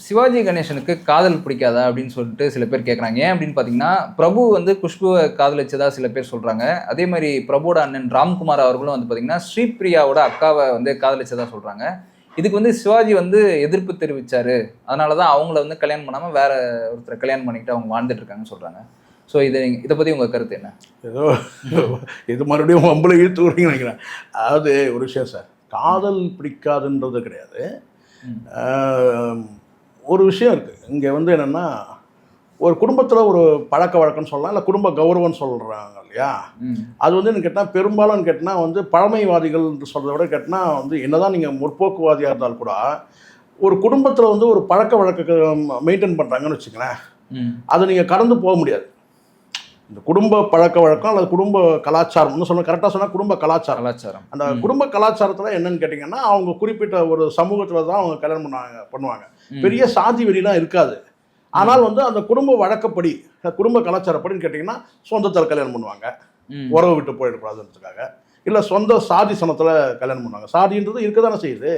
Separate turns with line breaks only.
சிவாஜி கணேசனுக்கு காதல் பிடிக்காதா அப்படின்னு சொல்லிட்டு சில பேர் கேட்குறாங்க. ஏன் அப்படின்னு பார்த்தீங்கன்னா, பிரபு வந்து குஷ்புவை காதலிச்சதா சில பேர் சொல்றாங்க. அதே மாரி பிரபுவோட அண்ணன் ராம்குமார் அவர்களும் வந்து பார்த்தீங்கன்னா, ஸ்ரீபிரியாவோட அக்காவ வந்து காதலிச்சதா சொல்றாங்க. இதுக்கு வந்து சிவாஜி வந்து எதிர்ப்பு தெரிவிச்சாரு. அதனால தான் அவங்கள வந்து கல்யாணம் பண்ணாம வேற ஒருத்தர கல்யாணம் பண்ணிக்கிட்டு அவங்க வாழ்ந்துட்டு இருக்காங்கன்னு சொல்றாங்க. ஸோ இத பத்தி உங்க கருத்து என்ன?
ஏதோ இது மறுபடியும் வம்புல இழுத்து விடுறீங்கன்னு நினைக்கிறேன். அதாவது ஒரு விஷயம் சார், காதல் பிடிக்காதுன்றது கிடையாது. ஒரு விஷயம் இருக்குது இங்கே வந்து என்னென்னா, ஒரு குடும்பத்தில் ஒரு பழக்க வழக்கம்னு சொல்லலாம், இல்லை குடும்ப கௌரவம்னு சொல்கிறாங்க இல்லையா? அது வந்து என்ன கேட்டால், பெரும்பாலும் கேட்டால் வந்து பழமைவாதிகள் சொல்கிறத விட கேட்டால் வந்து என்னதான் நீங்கள் முற்போக்குவாதியாக இருந்தாலும் கூட, ஒரு குடும்பத்தில் வந்து ஒரு பழக்க வழக்கத்தை மெயின்டைன் பண்ணுறாங்கன்னு வச்சுங்களேன், அதை நீங்கள் கடந்து போக முடியாது. இந்த குடும்ப பழக்க வழக்கம் அல்லது குடும்ப கலாச்சாரம்னு சொன்னால் கரெக்டாக சொன்னால் குடும்ப கலாச்சாரம். அந்த குடும்ப கலாச்சாரத்தில் என்னன்னு கேட்டிங்கன்னா, அவங்க குறிப்பிட்ட ஒரு சமூகத்தில் தான் அவங்க கல்யாணம் பண்ணுவாங்க. பெரிய சாதி வெளியெலாம் இருக்காது. ஆனால் வந்து அந்த குடும்ப வழக்கப்படி, குடும்ப கலாச்சாரப்படின்னு கேட்டிங்கன்னா, சொந்தத்தில் கல்யாணம் பண்ணுவாங்க, உறவு விட்டு போயிடக்கூடாதுன்றதுக்காக, இல்லை சொந்த சாதி சனத்தில் கல்யாணம் பண்ணுவாங்க. சாதின்றது இருக்க தானே செய்யுது.